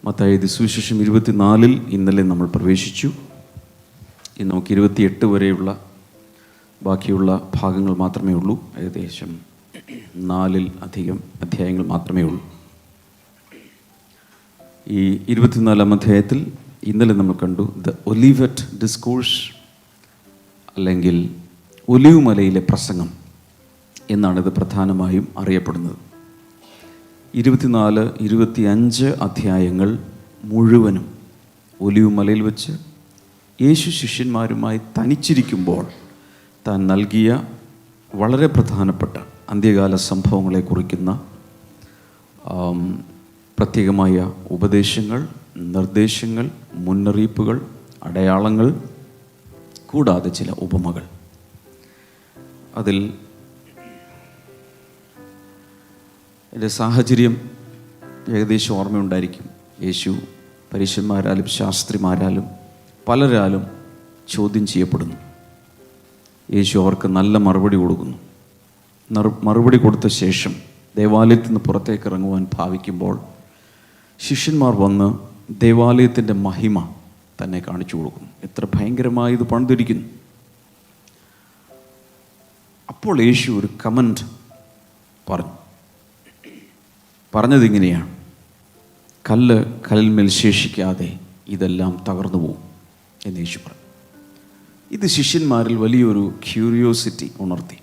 മത്തായി സുവിശേഷം 24 ഇന്നലെ നമ്മൾ പ്രവേശിച്ചു. ഇന്ന് നമുക്ക് 28 വരെയുള്ള ബാക്കിയുള്ള ഭാഗങ്ങൾ മാത്രമേ ഉള്ളൂ. ഏകദേശം 4 അധികം അധ്യായങ്ങൾ മാത്രമേ ഉള്ളൂ. ഈ 24-ാം അധ്യായത്തിൽ ഇന്നലെ നമ്മൾ കണ്ടു ദ ഒലിവറ്റ് ഡിസ്കോഴ്സ്, അല്ലെങ്കിൽ ഒലിവ് മലയിലെ പ്രസംഗം എന്നാണിത് പ്രധാനമായും അറിയപ്പെടുന്നത്. 24, 25 അധ്യായങ്ങൾ മുഴുവനും ഒലിവ് മലയിൽ വെച്ച് യേശു ശിഷ്യന്മാരുമായി തനിച്ചിരിക്കുമ്പോൾ താൻ നൽകിയ വളരെ പ്രധാനപ്പെട്ട അന്ത്യകാല സംഭവങ്ങളെ കുറിക്കുന്ന പ്രത്യേകമായ ഉപദേശങ്ങൾ, നിർദ്ദേശങ്ങൾ, മുന്നറിയിപ്പുകൾ, അടയാളങ്ങൾ, കൂടാതെ ചില ഉപമകൾ. അതിൽ എൻ്റെ സാഹചര്യം ഏകദേശം ഓർമ്മയുണ്ടായിരിക്കും. യേശു പരീശന്മാരാലും ശാസ്ത്രിമാരാലും പലരാലും ചോദ്യം ചെയ്യപ്പെടുന്നു. യേശു അവർക്ക് നല്ല മറുപടി കൊടുക്കുന്നു. മറുപടി കൊടുത്ത ശേഷം ദേവാലയത്തിൽ നിന്ന് പുറത്തേക്ക് ഇറങ്ങുവാൻ ഭാവിക്കുമ്പോൾ ശിഷ്യന്മാർ വന്ന് ദേവാലയത്തിൻ്റെ മഹിമ തന്നെ കാണിച്ചു കൊടുക്കുന്നു. എത്ര ഭയങ്കരമായി ഇത് പണിതിരിക്കുന്നു. അപ്പോൾ യേശു ഒരു കമൻറ്റ് പറഞ്ഞതിങ്ങനെയാണ്: കല്ല് കല്ലിന്മേൽ ശേഷിക്കാതെ ഇതെല്ലാം തകർന്നു പോകും എന്ന് യേശു പറഞ്ഞു. ഇത് ശിഷ്യന്മാരിൽ വലിയൊരു ക്യൂരിയോസിറ്റി ഉണർത്തി.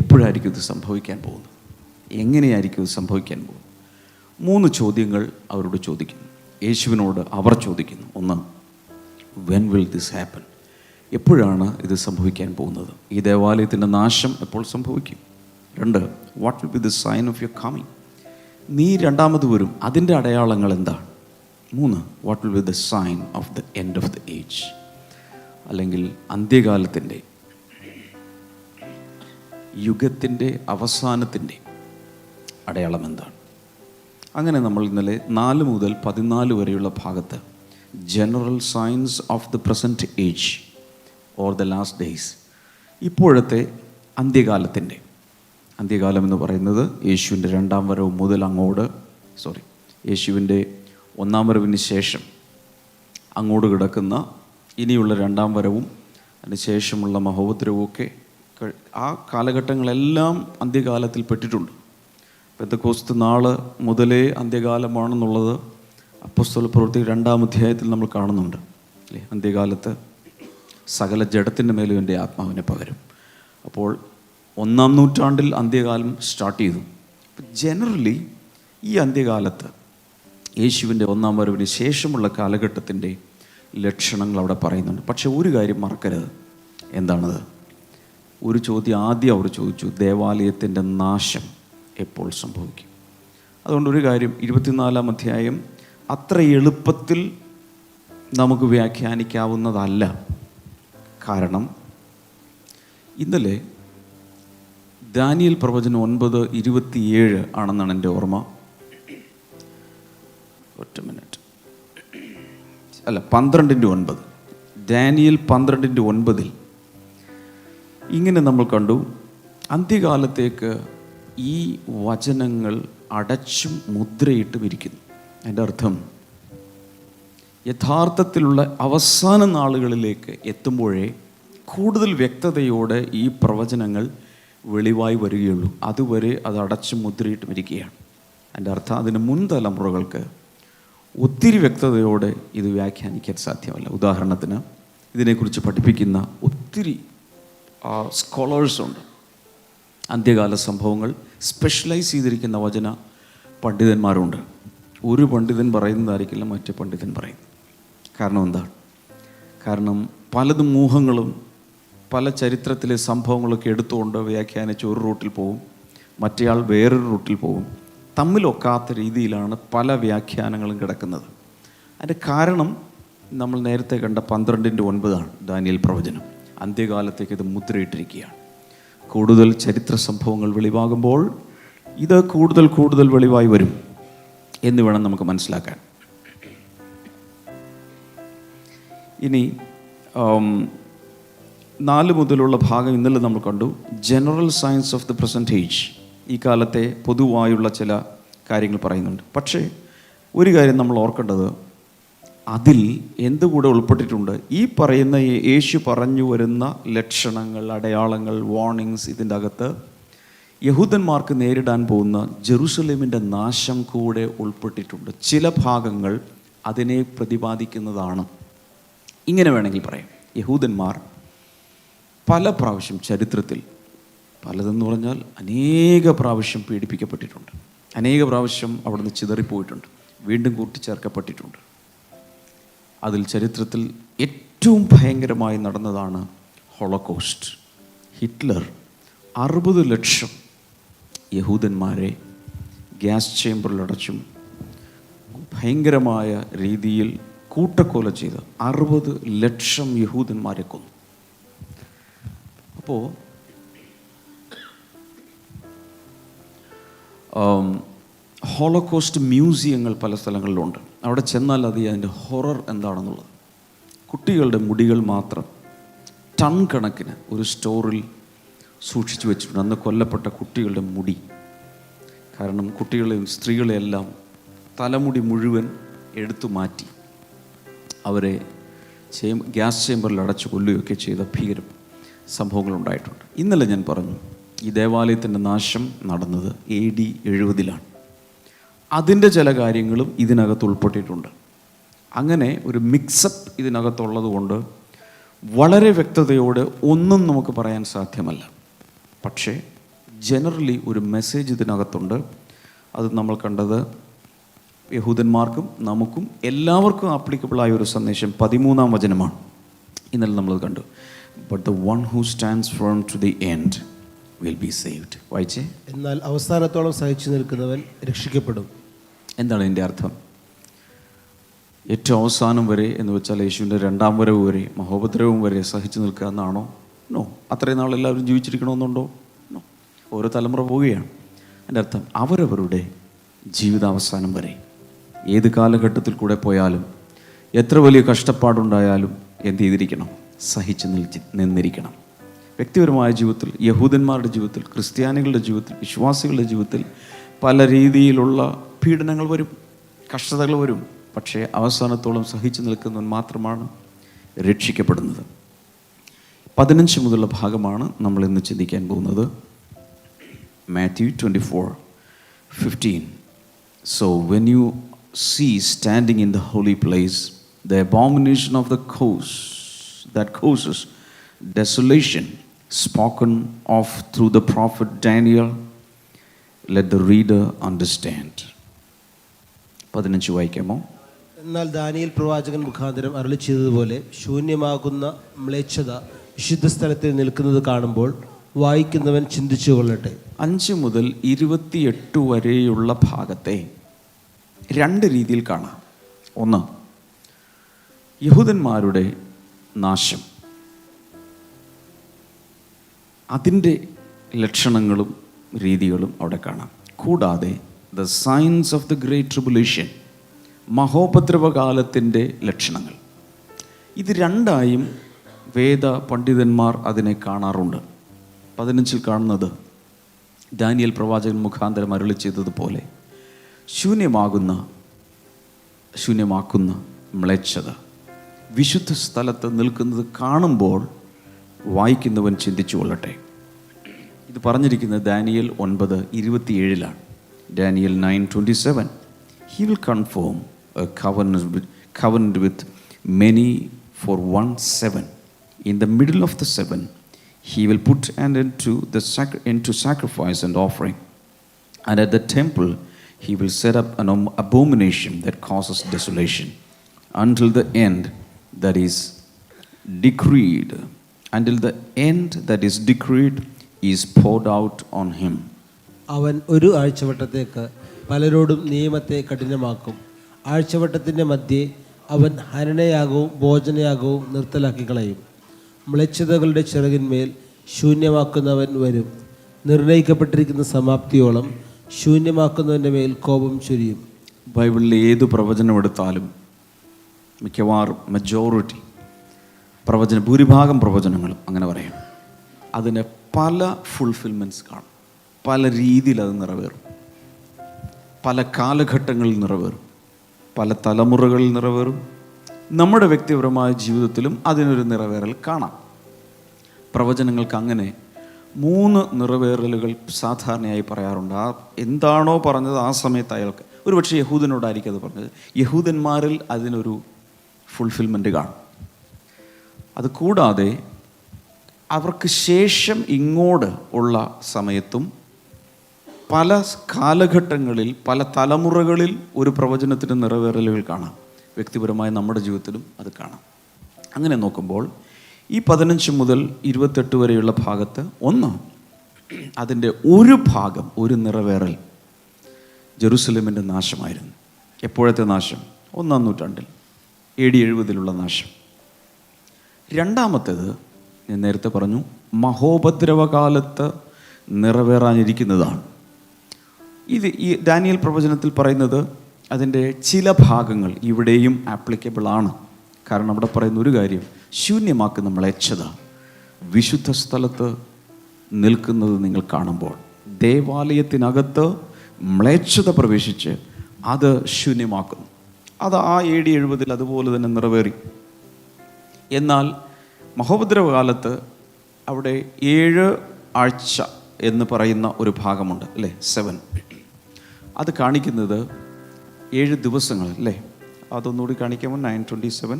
എപ്പോഴായിരിക്കും ഇത് സംഭവിക്കാൻ പോകുന്നത്? എങ്ങനെയായിരിക്കും ഇത് സംഭവിക്കാൻ പോകുന്നത്? 3 ചോദ്യങ്ങൾ അവരോട് ചോദിക്കുന്നു. യേശുവിനോട് അവർ ചോദിക്കുന്നു. 1, വെൻ വിൽ ദിസ് ഹാപ്പൻ? എപ്പോഴാണ് ഇത് സംഭവിക്കാൻ പോകുന്നത്? ഈ ദേവാലയത്തിൻ്റെ നാശം എപ്പോൾ സംഭവിക്കും? 2, what will be the sign of your coming? നീ രണ്ടാമത് വരും, അതിൻ്റെ അടയാളങ്ങൾ എന്താണ്? 3, what will be the sign of the end of the age, അല്ലെങ്കിൽ അന്ത്യകാലത്തിൻ്റെ, യുഗത്തിൻ്റെ അവസാനത്തിൻ്റെ അടയാളം എന്താണ്? അങ്ങനെ നമ്മൾ ഇന്നലെ 4 മുതൽ 14 വരെയുള്ള ഭാഗത്ത് general science of the present age or the last days, ഇപ്പോഴത്തെ അന്ത്യകാലം എന്ന് പറയുന്നത് യേശുവിൻ്റെ 2ാം വരവ് മുതൽ യേശുവിൻ്റെ 1ാം വരവിന് ശേഷം അങ്ങോട്ട് കിടക്കുന്ന ഇനിയുള്ള 2ാം വരവും അതിന് ശേഷമുള്ള മഹോപദ്രവവും ഒക്കെ ആ കാലഘട്ടങ്ങളെല്ലാം അന്ത്യകാലത്തിൽ പെട്ടിട്ടുണ്ട്. പെന്തക്കോസ്ത് നാൾ മുതലേ അന്ത്യകാലമാണെന്നുള്ളത് അപ്പോസ്തല പ്രവൃത്തി 2-ാം അധ്യായത്തിൽ നമ്മൾ കാണുന്നുണ്ട്, അല്ലേ? അന്ത്യകാലത്ത് സകല ജഡത്തിൻ്റെ മേലും എൻ്റെ ആത്മാവിനെ പകരും. അപ്പോൾ 1-ാം നൂറ്റാണ്ടിൽ അന്ത്യകാലം സ്റ്റാർട്ട് ചെയ്തു. ജനറലി ഈ അന്ത്യകാലത്ത് യേശുവിൻ്റെ 1ാം വരവിന് ശേഷമുള്ള കാലഘട്ടത്തിൻ്റെ ലക്ഷണങ്ങൾ അവിടെ പറയുന്നുണ്ട്. പക്ഷെ ഒരു കാര്യം മറക്കരുത്. എന്താണത്? ഒരു ചോദ്യം ആദ്യം അവർ ചോദിച്ചു: ദേവാലയത്തിൻ്റെ നാശം എപ്പോൾ സംഭവിക്കും? അതുകൊണ്ട് ഒരു കാര്യം, 24-ാം അധ്യായം അത്ര എളുപ്പത്തിൽ നമുക്ക് വ്യാഖ്യാനിക്കാവുന്നതല്ല. കാരണം ഇന്നലെ ദാനിയേൽ പ്രവചനം 9:27 ആണെന്നാണ് എൻ്റെ ഓർമ്മ. 12:9. ദാനിയേൽ 12:9 ഇങ്ങനെ നമ്മൾ കണ്ടു: അന്ത്യകാലത്തേക്ക് ഈ വചനങ്ങൾ അടച്ചും മുദ്രയിട്ടും ഇരിക്കുന്നു. അതിൻ്റെ അർത്ഥം യഥാർത്ഥത്തിലുള്ള അവസാന നാളുകളിലേക്ക് എത്തുമ്പോഴേ കൂടുതൽ വ്യക്തതയോടെ ഈ പ്രവചനങ്ങൾ വെളിവായി വരികയുള്ളൂ. അതുവരെ അത് അടച്ചും മുദ്രയിട്ടും ഇരിക്കുകയാണ്. അതിൻ്റെ അർത്ഥം അതിന് മുൻ തലമുറകൾക്ക് ഒത്തിരി വ്യക്തതയോടെ ഇത് വ്യാഖ്യാനിക്കാൻ സാധ്യമല്ല. ഉദാഹരണത്തിന്, ഇതിനെക്കുറിച്ച് പഠിപ്പിക്കുന്ന ഒത്തിരി സ്കോളേഴ്സുണ്ട്. അന്ത്യകാല സംഭവങ്ങൾ സ്പെഷ്യലൈസ് ചെയ്തിരിക്കുന്ന വചന പണ്ഡിതന്മാരുണ്ട്. ഒരു പണ്ഡിതൻ പറയുന്നതായിരിക്കില്ല മറ്റേ പണ്ഡിതൻ പറയുന്നത്. കാരണം എന്താണ്? കാരണം പലതും ഊഹങ്ങളും പല ചരിത്രത്തിലെ സംഭവങ്ങളൊക്കെ എടുത്തുകൊണ്ട് വ്യാഖ്യാനിച്ച് ഒരു റൂട്ടിൽ പോകും, മറ്റേയാൾ വേറൊരു റൂട്ടിൽ പോകും. തമ്മിലൊക്കാത്ത രീതിയിലാണ് പല വ്യാഖ്യാനങ്ങളും കിടക്കുന്നത്. അതിൻ്റെ കാരണം നമ്മൾ നേരത്തെ കണ്ട 12:9 ദാനിയേൽ പ്രവചനം. അന്ത്യകാലത്തേക്ക് ഇത് മുദ്രയിട്ടിരിക്കുകയാണ്. കൂടുതൽ ചരിത്ര സംഭവങ്ങൾ വെളിവാകുമ്പോൾ ഇത് കൂടുതൽ വെളിവായി വരും എന്ന് വേണം നമുക്ക് മനസ്സിലാക്കാൻ. ഇനി 4 മുതലുള്ള ഭാഗം ഇന്നലെ നമ്മൾ കണ്ടു. General science of the present age, ഈ കാലത്തെ പൊതുവായുള്ള ചില കാര്യങ്ങൾ പറയുന്നുണ്ട്. പക്ഷേ ഒരു കാര്യം നമ്മൾ ഓർക്കേണ്ടത്, അതിൽ എന്തുകൂടെ ഉൾപ്പെട്ടിട്ടുണ്ട്? ഈ പറയുന്ന യേശു പറഞ്ഞു വരുന്ന ലക്ഷണങ്ങൾ, അടയാളങ്ങൾ, വാർണിങ്സ്, ഇതിൻ്റെ അകത്ത് യഹൂദന്മാർക്ക് നേരിടാൻ പോകുന്ന ജെറുസലേമിൻ്റെ നാശം കൂടെ ഉൾപ്പെട്ടിട്ടുണ്ട്. ചില ഭാഗങ്ങൾ അതിനെ പ്രതിപാദിക്കുന്നതാണ്. ഇങ്ങനെ വേണമെങ്കിൽ പറയാം, യഹൂദന്മാർ പല പ്രാവശ്യം ചരിത്രത്തിൽ, പലതെന്ന് പറഞ്ഞാൽ അനേക പ്രാവശ്യം പീഡിപ്പിക്കപ്പെട്ടിട്ടുണ്ട്, അനേക പ്രാവശ്യം അവിടുന്ന് ചിതറിപ്പോയിട്ടുണ്ട്, വീണ്ടും കൂട്ടിച്ചേർക്കപ്പെട്ടിട്ടുണ്ട്. അതിൽ ചരിത്രത്തിൽ ഏറ്റവും ഭയങ്കരമായി നടന്നതാണ് ഹോളോകോസ്റ്റ്. ഹിറ്റ്ലർ 60 ലക്ഷം യഹൂദന്മാരെ ഗ്യാസ് ചേമ്പറിലടച്ചും ഭയങ്കരമായ രീതിയിൽ കൂട്ടക്കൊല ചെയ്ത് 60 ലക്ഷം യഹൂദന്മാരെ കൊന്നു. അപ്പോൾ ഹോളോകോസ്റ്റ് മ്യൂസിയങ്ങൾ പല സ്ഥലങ്ങളിലുണ്ട്. അവിടെ ചെന്നാൽ അതിൻ്റെ ഹൊറർ എന്താണെന്നുള്ളത്, കുട്ടികളുടെ മുടികൾ മാത്രം ടൺ കണക്കിന് ഒരു സ്റ്റോറിൽ സൂക്ഷിച്ചു വെച്ചിട്ടുണ്ട്. അന്ന് കൊല്ലപ്പെട്ട കുട്ടികളുടെ മുടി. കാരണം കുട്ടികളെയും സ്ത്രീകളെയെല്ലാം തലമുടി മുഴുവൻ എടുത്തു മാറ്റി അവരെ ഗ്യാസ് ചേമ്പറിൽ അടച്ചു കൊല്ലുകയൊക്കെ ചെയ്ത ഭീകരം സംഭവങ്ങളുണ്ടായിട്ടുണ്ട്. ഇന്നലെ ഞാൻ പറഞ്ഞു, ഈ ദേവാലയത്തിൻ്റെ നാശം നടന്നത് AD 70 അതിൻ്റെ ചില കാര്യങ്ങളും ഇതിനകത്ത് ഉൾപ്പെട്ടിട്ടുണ്ട്. അങ്ങനെ ഒരു മിക്സപ്പ് ഇതിനകത്തുള്ളത് കൊണ്ട് വളരെ വ്യക്തതയോടെ ഒന്നും നമുക്ക് പറയാൻ സാധ്യമല്ല. പക്ഷേ ജനറലി ഒരു മെസ്സേജ് ഇതിനകത്തുണ്ട്. അത് നമ്മൾ കണ്ടത് യഹൂദന്മാർക്കും നമുക്കും എല്ലാവർക്കും ആപ്ലിക്കബിളായ ഒരു സന്ദേശം 13-ാം വചനമാണ്. ഇന്നലെ നമ്മളത് കണ്ടു. But the one who stands firm to the end will be saved. വായിച്ചേ. എന്നാൽ അവസാനത്തോളം സഹിച്ചു നിൽക്കുന്നവൻ രക്ഷിക്കപ്പെടും. എന്താണ് ഇതിൻ്റെ അർത്ഥം? ഏറ്റവും അവസാനം വരെ എന്ന് വെച്ചാൽ യേശുവിൻ്റെ 2ാം വരവ് വരെ, മഹോപദ്രവം വരെ സഹിച്ചു നിൽക്കുക എന്നാണോ? നോ. അത്രയും നാൾ എല്ലാവരും ജീവിച്ചിരിക്കണമെന്നുണ്ടോ? നോ. ഓരോ തലമുറ പോവുകയാണ്. എൻ്റെ അർത്ഥം അവരവരുടെ ജീവിതാവസാനം വരെ, ഏത് കാലഘട്ടത്തിൽ കൂടെ പോയാലും, എത്ര വലിയ കഷ്ടപ്പാടുണ്ടായാലും എന്ത് ചെയ്തിരിക്കണം? സഹിച്ചു നിന്നിരിക്കണം. വ്യക്തിപരമായ ജീവിതത്തിൽ, യഹൂദന്മാരുടെ ജീവിതത്തിൽ, ക്രിസ്ത്യാനികളുടെ ജീവിതത്തിൽ, വിശ്വാസികളുടെ ജീവിതത്തിൽ പല രീതിയിലുള്ള പീഡനങ്ങൾ വരും, കഷ്ടതകൾ വരും. പക്ഷേ അവസാനത്തോളം സഹിച്ചു നിൽക്കുന്നവൻ മാത്രമാണ് രക്ഷിക്കപ്പെടുന്നത്. 15 മുതലുള്ള ഭാഗമാണ് നമ്മൾ ഇന്ന് ചിന്തിക്കാൻ പോകുന്നത്. Matthew 24:15. So when you see standing in the holy place the abomination of the curse that causes desolation spoken of through the prophet Daniel, let the reader understand. 15 വായിക്കാമോ? എന്നാൽ ദാനിയേൽ പ്രവാചകൻ മുഖാന്തരം അരുളി ചെയ്തതുപോലെ ശൂന്യമാകുന്ന മ്ലേച്ഛത വിശുദ്ധ സ്ഥലത്തിൽ നിൽക്കുന്നത് കാണുമ്പോൾ വായിക്കുന്നവൻ ചിന്തിച്ചു കൊള്ളട്ടെ. 5 മുതൽ 28 വരെയുള്ള ഭാഗത്തെ 2 രീതിയിൽ കാണാം. ഒന്ന്, യഹൂദന്മാരുടെ നാശം, അതിൻ്റെ ലക്ഷണങ്ങളും രീതികളും അവിടെ കാണാം. കൂടാതെ the signs of the great tribulation, മഹോപദ്രവകാലത്തിൻ്റെ ലക്ഷണങ്ങൾ. ഇത് 2ആയും വേദ പണ്ഡിതന്മാർ അതിനെ കാണാറുണ്ട്. 15 കാണുന്നത് ദാനിയേൽ പ്രവാചകൻ മുഖാന്തരം അരുളി ചെയ്തതുപോലെ ശൂന്യമാക്കുന്ന മ്ലേച്ഛത വിശുദ്ധ സ്ഥലത്ത് നിൽക്കുന്നത് കാണുമ്പോൾ വായിക്കുന്നവൻ ചിന്തിച്ചു കൊള്ളട്ടെ. ഇത് പറഞ്ഞിരിക്കുന്നത് Daniel 9:27. Daniel 9:27. He will confirm a covenant with many for 1 7. In the middle of the 7, he will put an end to sacrifice and offering. And at the temple, he will set up an abomination that causes desolation until the end that is decreed. Until the end that is decreed is poured out on him. അവൻ ഒരു ആഴ്ചവട്ടത്തേക്ക് പലരോടും നിയമത്തെ കഠിനമാക്കും. ആഴ്ചവട്ടത്തിൻ്റെ മധ്യേ അവൻ ഹനനയാഗവും ഭോജനയാഗവും നിർത്തലാക്കി കളയും. മ്ലേച്ഛതകളുടെ ചിറകിന്മേൽ ശൂന്യമാക്കുന്നവൻ വരും. നിർണയിക്കപ്പെട്ടിരിക്കുന്ന സമാപ്തിയോളം ശൂന്യമാക്കുന്നവൻ്റെ മേൽ കോപം ചൊരിയും. ബൈബിളിലെ ഏത് പ്രവചനം എടുത്താലും മിക്കവാറും മജോറിറ്റി ഭൂരിഭാഗം പ്രവചനങ്ങളും അങ്ങനെ പറയാം, അതിന് പല ഫുൾഫിൽമെൻറ്റ്സ് കാണും. പല രീതിയിൽ അത് നിറവേറും, പല കാലഘട്ടങ്ങളിൽ നിറവേറും. പല തലമുറകളിൽ നിറവേറും. നമ്മുടെ വ്യക്തിപരമായ ജീവിതത്തിലും അതിനൊരു നിറവേറൽ കാണാം. പ്രവചനങ്ങൾക്ക് അങ്ങനെ 3 നിറവേറലുകൾ സാധാരണയായി പറയാറുണ്ട്. ആ എന്താണോ പറഞ്ഞത് ആ സമയത്ത് അയാൾക്ക്, ഒരുപക്ഷെ യഹൂദനോടായിരിക്കും അത് പറഞ്ഞത്, യഹൂദന്മാരിൽ അതിനൊരു ഫുൾഫിൽമെൻറ്റ് കാണും. അത് കൂടാതെ അവർക്ക് ശേഷം ഇങ്ങോട്ട് ഉള്ള സമയത്തും പല കാലഘട്ടങ്ങളിൽ പല തലമുറകളിൽ ഒരു പ്രവചനത്തിന് നിറവേറലുകൾ കാണാം. വ്യക്തിപരമായ നമ്മുടെ ജീവിതത്തിലും അത് കാണാം. അങ്ങനെ നോക്കുമ്പോൾ ഈ 15 മുതൽ 28 വരെയുള്ള ഭാഗത്ത് അതിൻ്റെ ഒരു ഭാഗം, ഒരു നിറവേറൽ ജെറുസലേമിൻ്റെ നാശമായിരുന്നു. എപ്പോഴത്തെ നാശം? 1-ാം നൂറ്റാണ്ടിൽ AD 70 നാശം. രണ്ടാമത്തേത് ഞാൻ നേരത്തെ പറഞ്ഞു, മഹോപദ്രവകാലത്ത് നിറവേറാനിരിക്കുന്നതാണ്. ഈ ദാനിയേൽ പ്രവചനത്തിൽ പറയുന്നത് അതിൻ്റെ ചില ഭാഗങ്ങൾ ഇവിടെയും ആപ്ലിക്കബിൾ ആണ്. കാരണം അവിടെ പറയുന്ന ഒരു കാര്യം, ശൂന്യമാക്കുന്ന മ്ലേച്ഛത വിശുദ്ധ സ്ഥലത്ത് നിൽക്കുന്നത് നിങ്ങൾ കാണുമ്പോൾ, ദേവാലയത്തിനകത്ത് മ്ലേച്ഛത പ്രവേശിച്ച് അത് ശൂന്യമാക്കുന്നു. അത് ആ AD 70 അതുപോലെ തന്നെ നിറവേറി. എന്നാൽ മഹോപദ്രവകാലത്ത് അവിടെ 7 ആഴ്ച എന്ന് പറയുന്ന ഒരു ഭാഗമുണ്ട് അല്ലേ, 7. അത് കാണിക്കുന്നത് 7 ദിവസങ്ങൾ അല്ലേ. അതൊന്നുകൂടി കാണിക്കുമ്പോൾ 9:27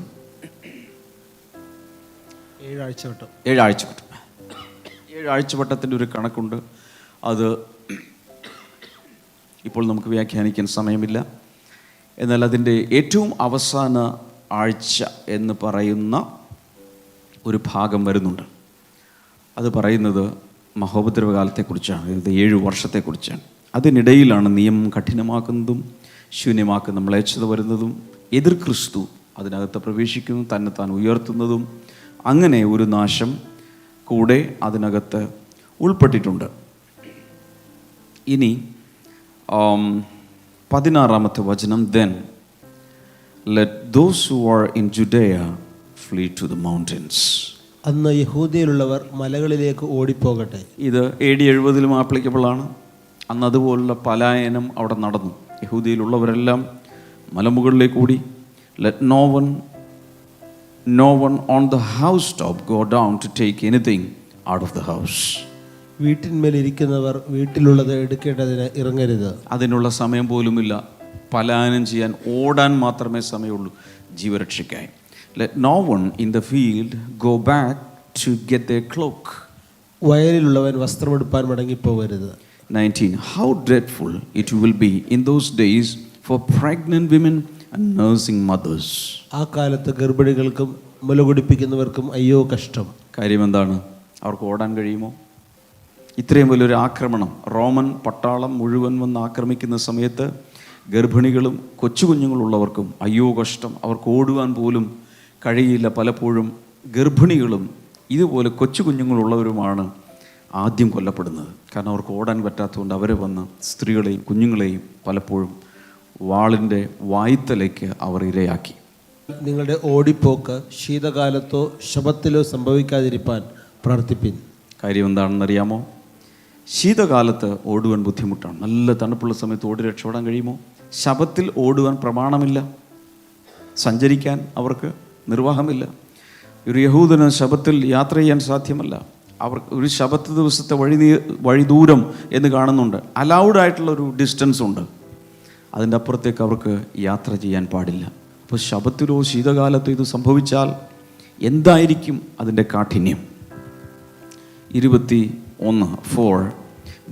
7 ആഴ്ചവട്ടം. 7 ആഴ്ചവട്ടം. 7 ആഴ്ചവട്ടത്തിൻ്റെ ഒരു കണക്കുണ്ട്. അത് ഇപ്പോൾ നമുക്ക് വ്യാഖ്യാനിക്കാൻ സമയമില്ല. എന്നാൽ അതിൻ്റെ ഏറ്റവും അവസാന ആഴ്ച എന്ന് പറയുന്ന ഒരു ഭാഗം വരുന്നുണ്ട്. അത് പറയുന്നത് മഹോപദ്രവകാലത്തെക്കുറിച്ചാണ്. ഇത് 7 വർഷത്തെക്കുറിച്ചാണ്. അതിനിടയിലാണ് നിയമം കഠിനമാക്കുന്നതും ശൂന്യമാക്കുന്ന മ്ലേച്ഛത വരുന്നതും, എതിർ ക്രിസ്തു അതിനകത്ത് പ്രവേശിക്കുന്നു, താൻ ഉയർത്തുന്നതും. അങ്ങനെ ഒരു നാശം കൂടെ അതിനകത്ത് ഉൾപ്പെട്ടിട്ടുണ്ട്. ഇനി 16-ാമത്തെ വചനം, then let those who are in Judea flee to the mountains. അന്ന് യഹൂദയിലുള്ളവർ മലകളിലേക്ക് ഓടിപ്പോകട്ടെ. ഇത് AD 70 ആപ്ലിക്കബിൾ ആണ്. അന്ന് അതുപോലുള്ള പലായനം അവിടെ നടന്നു. യഹൂദയിലുള്ളവരെല്ലാം മലമുകളിലേക്ക് ഓടി. let no one on the housetop go down to take anything out of the house. വീട്ടിന്മേലിരിക്കുന്നവർ വീട്ടിലുള്ളത് എടുക്കേണ്ടതിന് ഇറങ്ങരുത്. അതിനുള്ള സമയം പോലുമില്ല. പലായനം ചെയ്യാൻ, ഓടാൻ മാത്രമേ സമയമുള്ളൂ ജീവരക്ഷയ്ക്കായി. let no one in the field go back to get their cloak. വയലിലുള്ളവൻ വസ്ത്രമെടുപ്പാൻ മടങ്ങിപ്പോകരുത്. 19 how dreadful it will be in those days for pregnant women and nursing mothers. ആ കാലത്ത് ഗർഭിണികൾക്കും മുലകുടിപ്പിക്കുന്നവർക്കും അയ്യോ കഷ്ടം. കാര്യം എന്താണ്? അവർക്ക് ഓടാൻ കഴിയുമോ? ഇത്രയും വലിയൊരു ആക്രമണം, റോമൻ പട്ടാളം മുഴുവൻ വന്ന് ആക്രമിക്കുന്ന സമയത്ത് ഗർഭിണികളും കൊച്ചു കുഞ്ഞുങ്ങളുള്ളവർക്കും അയ്യോ കഷ്ടം. അവർക്ക് ഓടുവാൻ പോലും കഴിയില്ല. പലപ്പോഴും ഗർഭിണികളും ഇതുപോലെ കൊച്ചു കുഞ്ഞുങ്ങളുള്ളവരുമാണ് ആദ്യം കൊല്ലപ്പെടുന്നത്. കാരണം അവർക്ക് ഓടാൻ പറ്റാത്തതുകൊണ്ട് അവർ വന്ന് സ്ത്രീകളെയും കുഞ്ഞുങ്ങളെയും പലപ്പോഴും വാളിൻ്റെ വായ്ത്തലേക്ക് അവർ ഇരയാക്കി. നിങ്ങളുടെ ഓടിപ്പോക്ക് ശീതകാലത്തോ ശബത്തിലോ സംഭവിക്കാതിരിപ്പാൻ പ്രാർത്ഥിപ്പിൻ. കാര്യം എന്താണെന്നറിയാമോ? ശീതകാലത്ത് ഓടുവാൻ ബുദ്ധിമുട്ടാണ്. നല്ല തണുപ്പുള്ള സമയത്ത് ഓടി രക്ഷപ്പെടാൻ കഴിയുമോ? ശബത്തിൽ ഓടുവാൻ പ്രമാണമില്ല. സഞ്ചരിക്കാൻ അവർക്ക് നിർവാഹമില്ല. ഒരു യഹൂദന് ശബത്തിൽ യാത്ര ചെയ്യാൻ സാധ്യമല്ല. അവർ ഒരു ശബത്ത് ദിവസത്തെ വഴി ദൂരം എന്ന് കാണുന്നുണ്ട്. അലൗഡ് ആയിട്ടുള്ള ഒരു ഡിസ്റ്റൻസ് ഉണ്ട്. അതിൻ്റെ അപ്പുറത്തേക്ക് അവർക്ക് യാത്ര ചെയ്യാൻ പാടില്ല. അപ്പോൾ ശബത്തിലോ ശീതകാലത്തോ ഇത് സംഭവിച്ചാൽ എന്തായിരിക്കും അതിൻ്റെ കാഠിന്യം? 21:4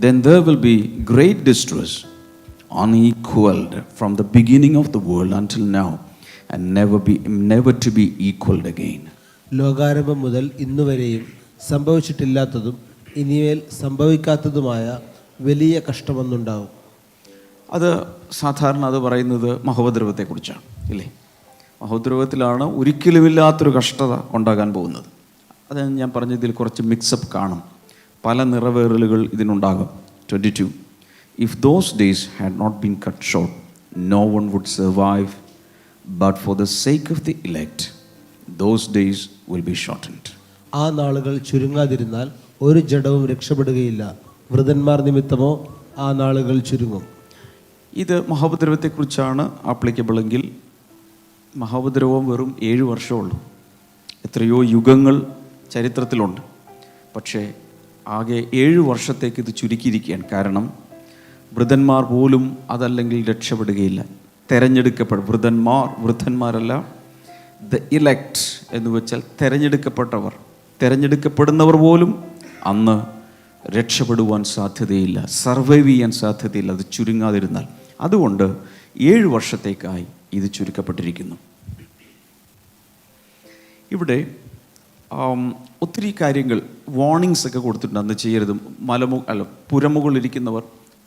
then there will be great distress unequaled from the beginning of the world until now and never to be equaled again. ലോകാരംഭം മുതൽ ഇന്നുവരെയും സംഭവിച്ചിട്ടില്ലാത്തതും ഇനിമേൽ സംഭവിക്കാത്തതുമായ വലിയ കഷ്ടമൊന്നുണ്ടാവും. അത് സാധാരണ അത് പറയുന്നത് മഹോപദ്രവത്തെക്കുറിച്ചാണ് ഇല്ലേ? മഹോപദ്രവത്തിലാണ് ഒരിക്കലുമില്ലാത്തൊരു കഷ്ടത ഉണ്ടാകാൻ പോകുന്നത്. അത് ഞാൻ പറഞ്ഞതിൽ കുറച്ച് മിക്സപ്പ് കാണും. പല നിറവേറലുകൾ ഇതിനുണ്ടാകും. 22 if those days had not been cut short no one would survive but for the sake of the elect those days will be shortened. ആ നാളുകൾ ചുരുങ്ങാതിരുന്നാൽ ഒരു ജഡവും രക്ഷപ്പെടുകയില്ല. വൃതന്മാർ നിമിത്തമോ ആ നാളുകൾ ചുരുങ്ങും. ഇത് മഹോപദ്രവത്തെക്കുറിച്ചാണ് ആപ്ലിക്കബിൾ എങ്കിൽ മഹോപദ്രവം വെറും 7 വർഷമുള്ളൂ. എത്രയോ യുഗങ്ങൾ ചരിത്രത്തിലുണ്ട്. പക്ഷേ ആകെ 7 വർഷത്തേക്ക് ഇത് ചുരുക്കിയിരിക്കുകയാണ്. കാരണം വൃദ്ധന്മാർ പോലും അതല്ലെങ്കിൽ രക്ഷപ്പെടുകയില്ല. വൃദ്ധന്മാരല്ല, ദ ഇലക്ട് എന്ന് വെച്ചാൽ തിരഞ്ഞെടുക്കപ്പെടുന്നവർ പോലും അന്ന് രക്ഷപ്പെടുവാൻ സാധ്യതയില്ല, സർവൈവ് ചെയ്യാൻ സാധ്യതയില്ല, അത് ചുരുങ്ങാതിരുന്നാൽ. അതുകൊണ്ട് 7 വർഷത്തേക്കായി ഇത് ചുരുക്കപ്പെട്ടിരിക്കുന്നു. ഇവിടെ ഒത്തിരി കാര്യങ്ങൾ വാർണിങ്സ് ഒക്കെ കൊടുത്തിട്ടുണ്ട്. അന്ന് ചെയ്യരുത്, പുരമുകളിലിരിക്കുന്നവർ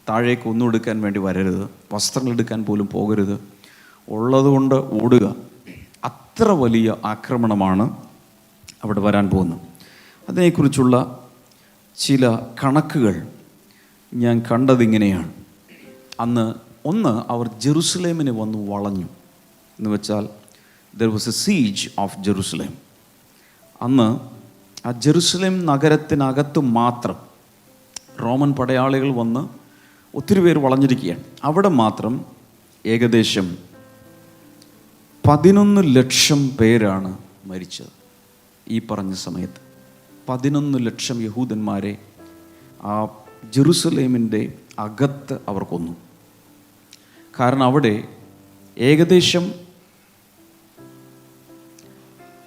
താഴേക്ക് ഒന്നും എടുക്കാൻ വേണ്ടി വരരുത്, വസ്ത്രങ്ങൾ എടുക്കാൻ പോലും പോകരുത്, ഉള്ളതുകൊണ്ട് ഓടുക. അത്ര വലിയ ആക്രമണമാണ് അവിടെ വരാൻ പോകുന്നത്. അതിനെക്കുറിച്ചുള്ള ചില കണക്കുകൾ ഞാൻ കണ്ടതിങ്ങനെയാണ്. അന്ന് അവർ ജെറുസലേമിനെ വന്ന് വളഞ്ഞു എന്ന് വെച്ചാൽ there was A siege of Jerusalem. അന്ന് ആ ജെറുസലേം നഗരത്തിനകത്ത് മാത്രം റോമൻ പടയാളികൾ വന്ന് ഒത്തിരി പേര് വളഞ്ഞിരിക്കുകയാണ്. അവിടെ മാത്രം ഏകദേശം 11 ലക്ഷം പേരാണ് മരിച്ചത്. ഈ പറഞ്ഞ സമയത്ത് 11 ലക്ഷം യഹൂദന്മാരെ ആ ജെറുസലേമിൻ്റെ അകത്ത് അവർ കൊന്നു. കാരണം അവിടെ ഏകദേശം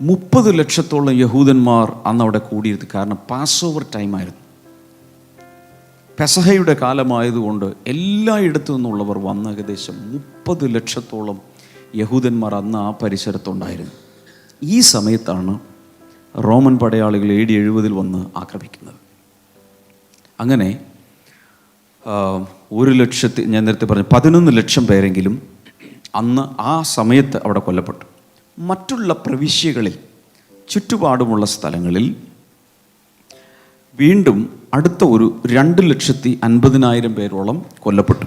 30 ലക്ഷത്തോളം യഹൂദന്മാർ അന്ന് അവിടെ കൂടിയിരുന്നു. കാരണം പാസ് ഓവർ ടൈമായിരുന്നു, പെസഹയുടെ കാലമായതുകൊണ്ട് എല്ലായിടത്തു നിന്നുള്ളവർ വന്ന് ഏകദേശം 30 ലക്ഷത്തോളം യഹൂദന്മാർ അന്ന് ആ പരിസരത്തുണ്ടായിരുന്നു. ഈ സമയത്താണ് റോമൻ പടയാളികൾ AD 70 വന്ന് ആക്രമിക്കുന്നത്. അങ്ങനെ 1 ലക്ഷത്തി, ഞാൻ നേരത്തെ പറഞ്ഞു 11 ലക്ഷം പേരെങ്കിലും അന്ന് ആ സമയത്ത് അവിടെ കൊല്ലപ്പെട്ടു. മറ്റുള്ള പ്രവിശ്യകളിൽ ചുറ്റുപാടുമുള്ള സ്ഥലങ്ങളിൽ വീണ്ടും അടുത്ത ഒരു 2,50,000 പേരോളം കൊല്ലപ്പെട്ടു.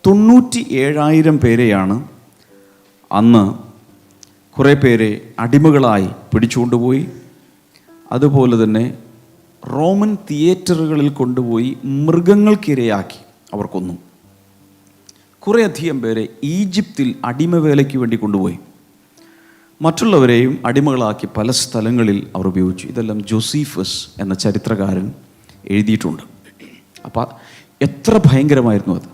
97,000 പേരെയാണ് അന്ന് കുറേ പേരെ അടിമകളായി പിടിച്ചുകൊണ്ടുപോയി. അതുപോലെ തന്നെ റോമൻ തിയേറ്ററുകളിൽ കൊണ്ടുപോയി മൃഗങ്ങൾക്കിരയാക്കി അവർ കൊന്നു. കുറേയധികം പേരെ ഈജിപ്തിൽ അടിമവേലയ്ക്ക് വേണ്ടി കൊണ്ടുപോയി. മറ്റുള്ളവരെയും അടിമകളാക്കി പല സ്ഥലങ്ങളിൽ അവർ ഉപയോഗിച്ചു. ഇതെല്ലാം ജോസീഫസ് എന്ന ചരിത്രകാരൻ എഴുതിയിട്ടുണ്ട്. അപ്പം എത്ര ഭയങ്കരമായിരുന്നു അത്,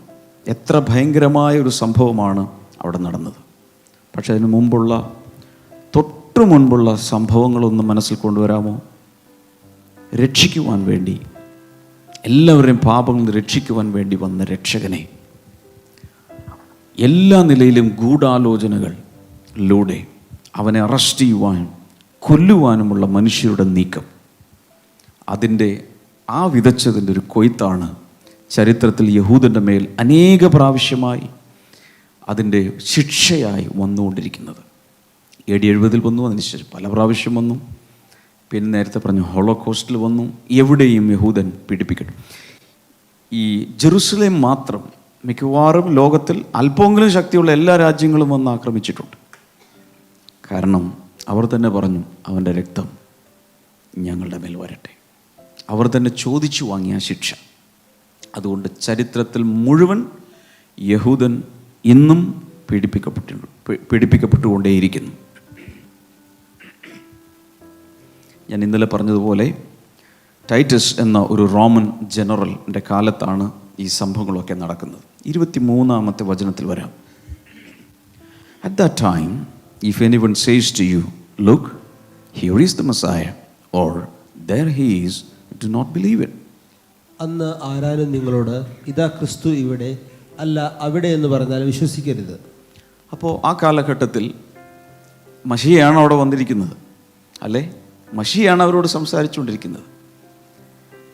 എത്ര ഭയങ്കരമായ ഒരു സംഭവമാണ് അവിടെ നടന്നത്. പക്ഷെ അതിന് മുമ്പുള്ള തൊട്ടു മുൻപുള്ള സംഭവങ്ങളൊന്നും മനസ്സിൽ കൊണ്ടുവരാമോ? രക്ഷിക്കുവാൻ വേണ്ടി, എല്ലാവരെയും പാപങ്ങളിൽ രക്ഷിക്കുവാൻ വേണ്ടി വന്ന രക്ഷകനെ എല്ലാ നിലയിലും ഗൂഢാലോചനകളിലൂടെ അവനെ അറസ്റ്റ് ചെയ്യുവാനും കൊല്ലുവാനുമുള്ള മനുഷ്യരുടെ നീക്കം, അതിൻ്റെ ആ വിതച്ചതിൻ്റെ ഒരു കൊയ്ത്താണ് ചരിത്രത്തിൽ യഹൂദൻ്റെ മേൽ അനേക പ്രാവശ്യമായി അതിൻ്റെ ശിക്ഷയായി വന്നുകൊണ്ടിരിക്കുന്നത്. AD 70 വന്നു, അതിനുശേഷം പല പ്രാവശ്യം വന്നു, പിന്നെ നേരത്തെ പറഞ്ഞു ഹോളോകോസ്റ്റിൽ വന്നു. എവിടെയും യഹൂദൻ പീഡിപ്പിക്കട്ടെ. ഈ ജെറുസലേം മാത്രം മിക്കവാറും ലോകത്തിൽ അല്പമെങ്കിലും ശക്തിയുള്ള എല്ലാ രാജ്യങ്ങളും വന്ന് ആക്രമിച്ചിട്ടുണ്ട്. കാരണം അവർ തന്നെ പറഞ്ഞു, അവൻ്റെ രക്തം ഞങ്ങളുടെ മേൽ വരട്ടെ. അവർ തന്നെ ചോദിച്ചു വാങ്ങിയ ശിക്ഷ. അതുകൊണ്ട് ചരിത്രത്തിൽ മുഴുവൻ യഹൂദൻ ഇന്നും പീഡിപ്പിക്കപ്പെട്ടുകൊണ്ടേയിരിക്കുന്നു. ഞാൻ ഇന്നലെ പറഞ്ഞതുപോലെ ടൈറ്റസ് എന്ന ഒരു റോമൻ ജനറലിൻ്റെ കാലത്താണ് ഈ സംഭവങ്ങളൊക്കെ നടക്കുന്നത്. 23-ാമത്തെ വചനത്തിൽ വരാം. At that time, if anyone says to you, look, here is the Messiah, or there he is, do not believe it. അന്ന് ആരാനും നിങ്ങളോട് ഇതാ ക്രിസ്തു ഇവിടെ, അല്ല അവിടെ എന്ന് പറഞ്ഞാൽ വിശ്വസിക്കരുത്. അപ്പോൾ ആ കാലഘട്ടത്തിൽ മശിയാണ് അവിടെ വന്നിരിക്കുന്നത്, അല്ലേ? മശിയാണ് അവരോട് സംസാരിച്ചുകൊണ്ടിരിക്കുന്നത്.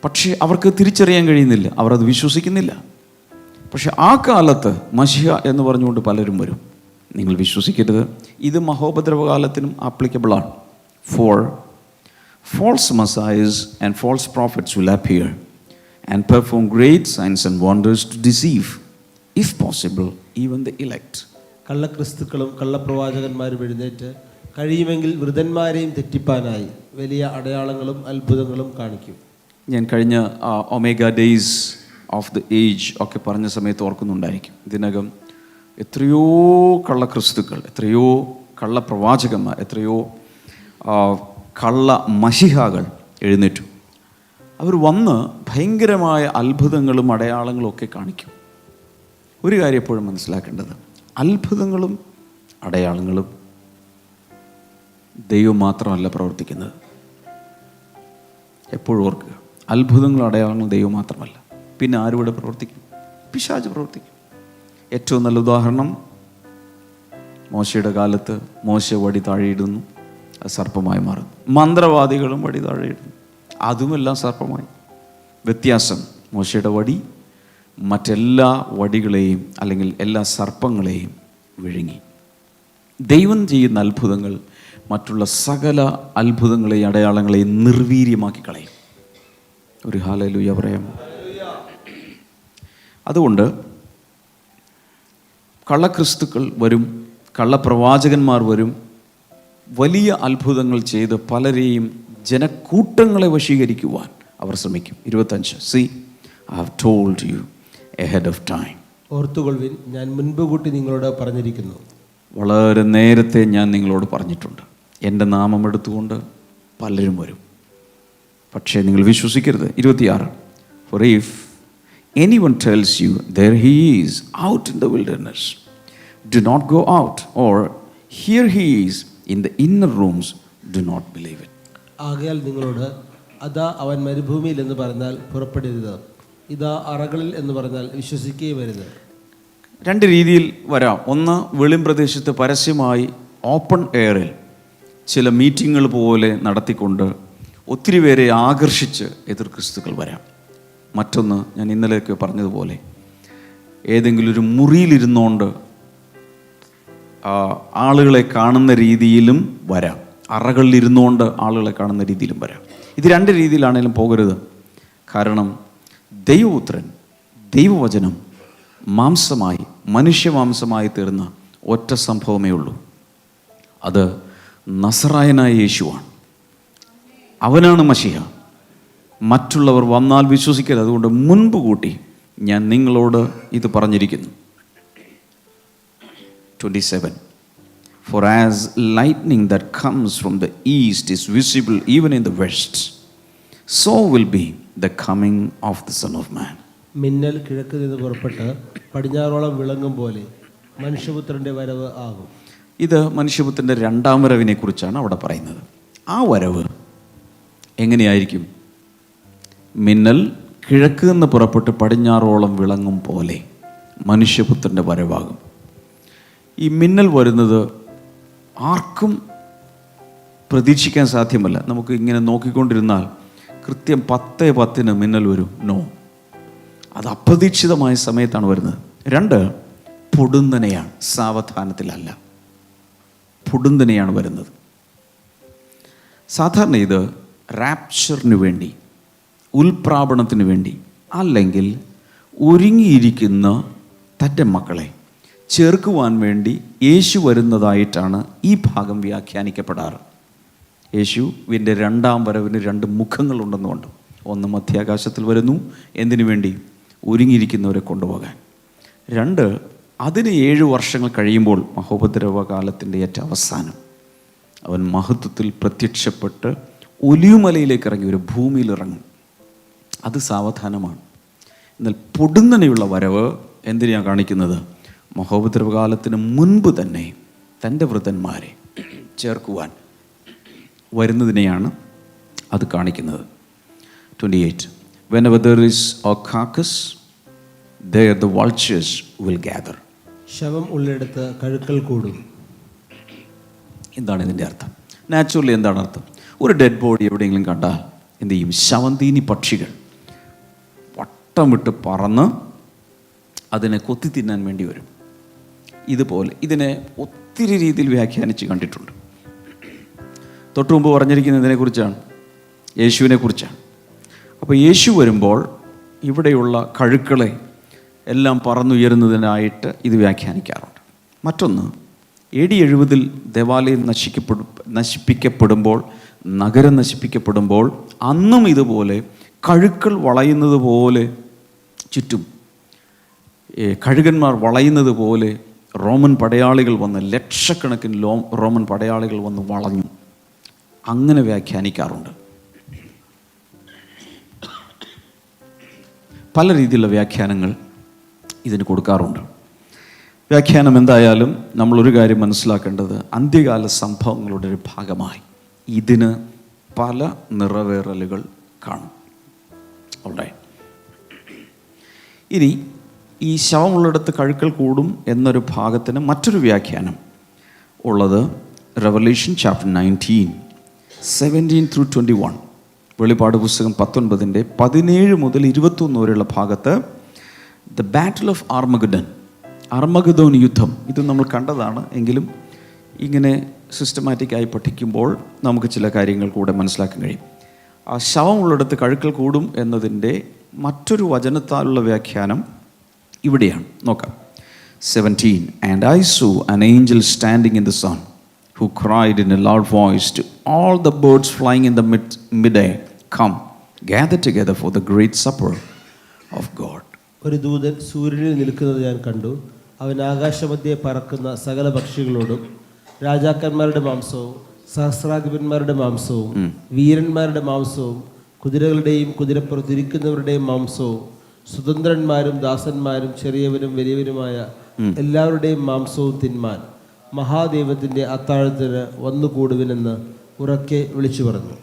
പക്ഷേ അവർക്ക് തിരിച്ചറിയാൻ കഴിയുന്നില്ല, അവർ അത് വിശ്വസിക്കുന്നില്ല. പക്ഷെ ആ കാലത്ത് മശിഹ എന്ന് പറഞ്ഞുകൊണ്ട് പലരും വരും. നിങ്ങൾ വിശ്വസിക്കരുത്. ഇത് മഹോപദ്രവകാലത്തിനും ആപ്ലിക്കബിളാണ്. For false messiahs and false prophets will appear and perform great signs and wonders to deceive, if possible, even the elect. കള്ളക്രിസ്തുക്കളും കള്ളപ്രവാചകന്മാരും എഴുന്നേറ്റ് കഴിയുമെങ്കിൽ വൃദ്ധന്മാരെയും തെറ്റിപ്പാനായി വലിയ അടയാളങ്ങളും അത്ഭുതങ്ങളും കാണിക്കും. ഞാൻ കഴിഞ്ഞ omega days of the age ഒക്കെ പറഞ്ഞ സമയത്ത് ഓർക്കുന്നുണ്ടായിരിക്കും. ഇതിനകം എത്രയോ കള്ളക്രിസ്തുക്കൾ, എത്രയോ കള്ളപ്രവാചകന്മാർ, എത്രയോ കള്ള മശിഹാകൾ എഴുന്നേറ്റു. അവർ വന്ന് ഭയങ്കരമായ അത്ഭുതങ്ങളും അടയാളങ്ങളും ഒക്കെ കാണിക്കും. ഒരു കാര്യം എപ്പോഴും മനസ്സിലാക്കേണ്ടത്, അത്ഭുതങ്ങളും അടയാളങ്ങളും ദൈവം മാത്രമല്ല പ്രവർത്തിക്കുന്നത്. എപ്പോഴും ഓർക്കുക, അത്ഭുതങ്ങളും അടയാളങ്ങളും ദൈവം മാത്രമല്ല. പിന്നെ ആരും പ്രവർത്തിക്കും? പിശാച് പ്രവർത്തിക്കും. ഏറ്റവും നല്ല ഉദാഹരണം, മോശയുടെ കാലത്ത് മോശ വടി താഴെയിടുന്നു, അത് സർപ്പമായി മാറുന്നു. മന്ത്രവാദികളും വടി താഴെയിടുന്നു, അതുമെല്ലാം സർപ്പമായി. വ്യത്യാസം, മോശയുടെ വടി മറ്റെല്ലാ വടികളെയും അല്ലെങ്കിൽ എല്ലാ സർപ്പങ്ങളെയും വിഴുങ്ങി. ദൈവം ചെയ്യുന്ന അത്ഭുതങ്ങൾ മറ്റുള്ള സകല അത്ഭുതങ്ങളെയും അടയാളങ്ങളെയും നിർവീര്യമാക്കി കളയും. ഒരു ഹല്ലേലൂയ പറയാമോ? അതുകൊണ്ട് കള്ളക്രിസ്തുക്കൾ വരും, കള്ളപ്രവാചകന്മാർ വരും, വലിയ അത്ഭുതങ്ങൾ ചെയ്ത് പലരെയും ജനക്കൂട്ടങ്ങളെ വശീകരിക്കുവാൻ അവർ ശ്രമിക്കും. 25 See, I have told you ahead of time. ഓർത്തുകൊള്ളുവിൻ, ഞാൻ മുൻപ് കൂട്ടി നിങ്ങളോട് പറഞ്ഞിരിക്കുന്നു. വളരെ നേരത്തെ ഞാൻ നിങ്ങളോട് പറഞ്ഞിട്ടുണ്ട്. എൻ്റെ നാമം എടുത്തുകൊണ്ട് പലരും വരും, പക്ഷേ നിങ്ങൾ വിശ്വസിക്കരുത്. 26 For if anyone tells you there he is out in the wilderness, do not go out, or here he is in the inner rooms, do not believe it. ആകയാൽ നിങ്ങളോട് അതാ അവൻ മരുഭൂമിയിൽ എന്ന് പറഞ്ഞാൽ പുറപ്പെടരുത്, ഇതാ അറകളിൽ എന്ന് പറഞ്ഞാൽ വിശ്വസിക്കുകയും വരുത്. രണ്ട് രീതിയിൽ വരാം. ഒന്ന്, വെളിം പ്രദേശത്ത് പരസ്യമായി ഓപ്പൺ എയറിൽ ചില മീറ്റിങ്ങുകൾ പോലെ നടത്തിക്കൊണ്ട് ഒത്തിരി പേരെ ആകർഷിച്ച് എതിർ ക്രിസ്തുക്കൾ വരാം. മറ്റൊന്ന്, ഞാൻ ഇന്നലെയൊക്കെ പറഞ്ഞതുപോലെ ഏതെങ്കിലും ഒരു മുറിയിലിരുന്നുകൊണ്ട് ആളുകളെ കാണുന്ന രീതിയിലും വരാം, അറകളിലിരുന്നുകൊണ്ട് ആളുകളെ കാണുന്ന രീതിയിലും വരാം. ഇത് രണ്ട് രീതിയിലാണെങ്കിലും പോകരുത്. കാരണം ദൈവപുത്രൻ, ദൈവവചനം മാംസമായി, മനുഷ്യമാംസമായി തീർന്ന ഒറ്റ സംഭവമേ ഉള്ളൂ. അത് നസറായനായ യേശുവാണ്. അവനാണ് മശിഹ. മറ്റുള്ളവർ വന്നാൽ വിശ്വസിക്കരുത്. അതുകൊണ്ട് മുൻപ് കൂട്ടി ഞാൻ നിങ്ങളോട് ഇത് പറഞ്ഞിരിക്കുന്നു. 27 For as lightning that comes from the east is visible even in the west, so will be the coming of the Son of Man. മിന്നൽ കിഴക്ക് നിന്ന് പുറപ്പെട്ട് പടിഞ്ഞാറോളം വിളങ്ങും പോലെ മനുഷ്യപുത്രന്റെ വരവ് ആകും. ഇത് മനുഷ്യപുത്രൻ്റെ രണ്ടാം വരവിനെ കുറിച്ചാണ് അവിടെ പറയുന്നത്. ആ വരവ് എങ്ങനെയായിരിക്കും? മിന്നൽ കിഴക്ക് നിന്ന് പുറപ്പെട്ട് പടിഞ്ഞാറോളം വിളങ്ങും പോലെ മനുഷ്യപുത്രൻ്റെ വരവാകും. ഈ മിന്നൽ വരുന്നത് ആർക്കും പ്രതീക്ഷിക്കാൻ സാധ്യമല്ല. നമുക്ക് ഇങ്ങനെ നോക്കിക്കൊണ്ടിരുന്നാൽ കൃത്യം 10:10 മിന്നൽ വരും. നോ, അത് അപ്രതീക്ഷിതമായ സമയത്താണ് വരുന്നത്. രണ്ട്, പൊടുന്നനെയാണ്, സാവധാനത്തിലല്ല, പൊടുന്നനെയാണ് വരുന്നത്. സാധാരണ ഇത് റാപ്ചറിന് വേണ്ടി, ഉൽപ്രാപണത്തിന് വേണ്ടി, അല്ലെങ്കിൽ ഒരുങ്ങിയിരിക്കുന്ന തൻ്റെ മക്കളെ ചേർക്കുവാൻ വേണ്ടി യേശു വരുന്നതായിട്ടാണ് ഈ ഭാഗം വ്യാഖ്യാനിക്കപ്പെടാറ്. യേശുവിൻ്റെ രണ്ടാം വരവിന് രണ്ട് മുഖങ്ങളുണ്ടെന്നുണ്ട്. ഒന്ന്, മധ്യാകാശത്തിൽ വരുന്നു, എന്തിനു വേണ്ടി? ഒരുങ്ങിയിരിക്കുന്നവരെ കൊണ്ടുപോകാൻ. രണ്ട്, അതിന് 7 വർഷങ്ങൾ കഴിയുമ്പോൾ മഹോപദ്രവകാലത്തിൻ്റെ ഏറ്റവും അവസാനം അവൻ മഹത്വത്തിൽ പ്രത്യക്ഷപ്പെട്ട് ഒലിവുമലയിലേക്ക് ഇറങ്ങി, ഒരു ഭൂമിയിൽ ഇറങ്ങും. അത് സാവധാനമാണ്. എന്നാൽ പൊടുന്നനെയുള്ള വരവ് എന്തിനാണ് കാണിക്കുന്നത്? മഹോപദ്രവകാലത്തിന് മുൻപ് തന്നെ തൻ്റെ വൃതന്മാരെ ചേർക്കുവാൻ വരുന്നതിനെയാണ് അത് കാണിക്കുന്നത്. 28 Whenever there is a carcass, there the vultures will gather. ശവം ഉള്ളിടത്ത് കഴുക്കൽ കൂടും. എന്താണ് ഇതിൻ്റെ അർത്ഥം? നാച്ചുറലി എന്താണ് അർത്ഥം? ഒരു ഡെഡ് ബോഡി എവിടെയെങ്കിലും കണ്ടാൽ എന്ത് ചെയ്യും? ശവന്തീനി പക്ഷികൾ വട്ടം വിട്ട് പറന്ന് അതിനെ കൊത്തി തിന്നാൻ വേണ്ടി വരും. ഇതുപോലെ ഇതിനെ ഒത്തിരി രീതിയിൽ വ്യാഖ്യാനിച്ച് കണ്ടിട്ടുണ്ട്. തൊട്ടു മുമ്പ് പറഞ്ഞിരിക്കുന്നതിനെ കുറിച്ചാണ്, യേശുവിനെ കുറിച്ചാണ്. അപ്പോൾ യേശു വരുമ്പോൾ ഇവിടെയുള്ള കഴുക്കളെ എല്ലാം പറന്നുയരുന്നതിനായിട്ട് ഇത് വ്യാഖ്യാനിക്കാറുണ്ട്. മറ്റൊന്ന്, AD 70 ദേവാലയം നശിപ്പിക്കപ്പെടുമ്പോൾ, നഗരം നശിപ്പിക്കപ്പെടുമ്പോൾ അന്നും ഇതുപോലെ കഴുക്കൾ വളയുന്നത് പോലെ ചുറ്റും കഴുകന്മാർ വളയുന്നത് പോലെ റോമൻ പടയാളികൾ വന്ന്, ലക്ഷക്കണക്കിന് റോമൻ പടയാളികൾ വന്ന് വളഞ്ഞു. അങ്ങനെ വ്യാഖ്യാനിക്കാറുണ്ട്. പല രീതിയിലുള്ള വ്യാഖ്യാനങ്ങൾ ഇതിന് കൊടുക്കാറുണ്ട്. വ്യാഖ്യാനം എന്തായാലും നമ്മളൊരു കാര്യം മനസ്സിലാക്കേണ്ടത്, അന്ത്യകാല സംഭവങ്ങളുടെ ഒരു ഭാഗമായി ഇതിന് പല നിറവേറലുകൾ കാണും. ഓൾറൈറ്റ്. ഇനി ഈ ശവമുള്ളിടത്ത് കഴുക്കൽ കൂടും എന്നൊരു ഭാഗത്തിന് മറ്റൊരു വ്യാഖ്യാനം ഉള്ളത് റെവലേഷൻ ചാപ്റ്റർ 19:17-21. വെളിപ്പാട് പുസ്തകം 19:17 മുതൽ 21 വരെയുള്ള ഭാഗത്ത് ദ ബാറ്റിൽ ഓഫ് അർമഗദോൻ യുദ്ധം. ഇത് നമ്മൾ കണ്ടതാണ്, എങ്കിലും ഇങ്ങനെ സിസ്റ്റമാറ്റിക്കായി പഠിക്കുമ്പോൾ നമുക്ക് ചില കാര്യങ്ങൾ കൂടെ മനസ്സിലാക്കാൻ കഴിയും. ആ ശവമുള്ളിടത്ത് കഴുക്കൽ കൂടും എന്നതിൻ്റെ മറ്റൊരു വചനത്താലുള്ള വ്യാഖ്യാനം ഇവിടെയാണ്. നോക്കാം. 17 And I saw an angel standing in the sun, who cried in a loud voice to all the birds flying in the mid-air, Come, gather together for the great supper of God. ഒരു ദൂതൻ സൂര്യനിൽ നിൽക്കുന്നത് ഞാൻ കണ്ടു. അവൻ ആകാശമധ്യേ പറക്കുന്ന സകല പക്ഷികളോടും രാജാക്കന്മാരുടെ മാംസവും സഹസ്രാധിപന്മാരുടെ മാംസവും വീരന്മാരുടെ മാംസവും കുതിരകളുടെയും കുതിരപ്പുറത്തിരിക്കുന്നവരുടെയും മാംസവും സ്വതന്ത്രന്മാരും ദാസന്മാരും ചെറിയവരും വലിയവരുമായ എല്ലാവരുടെയും മാംസവും തിന്മാൻ മഹാദൈവത്തിൻ്റെ അത്താഴത്തിന് വന്നുകൂടുവിനെന്ന് ഉറക്കെ വിളിച്ചു പറഞ്ഞു.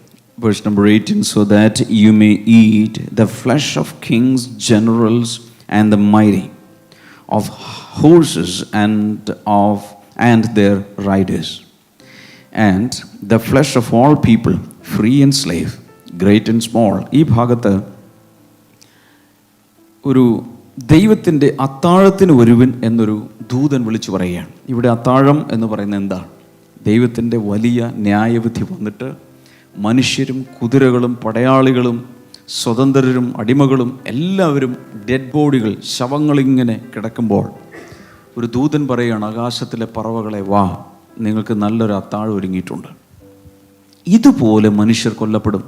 Verse number 18, so that you may eat the flesh of kings, generals, and the mighty, of horses and their riders, and the flesh of all people, free and slave, great and small. ഈ ഭാഗത്ത് ഒരു ദൈവത്തിൻ്റെ അത്താഴത്തിന് വരുവിൻ എന്നൊരു ദൂതൻ വിളിച്ചു പറയുകയാണ്. ഇവിടെ അത്താഴം എന്ന് പറയുന്നത് എന്താണ്? ദൈവത്തിൻ്റെ വലിയ ന്യായവിധി വന്നിട്ട് മനുഷ്യരും കുതിരകളും പടയാളികളും സ്വതന്ത്രരും അടിമകളും എല്ലാവരും ഡെഡ് ബോഡികൾ, ശവങ്ങളിങ്ങനെ കിടക്കുമ്പോൾ ഒരു ദൂതൻ പറയുകയാണ്, ആകാശത്തിലെ പറവകളെ വാ, നിങ്ങൾക്ക് നല്ലൊരു അത്താഴം ഒരുങ്ങിയിട്ടുണ്ട്. ഇതുപോലെ മനുഷ്യർ കൊല്ലപ്പെടും.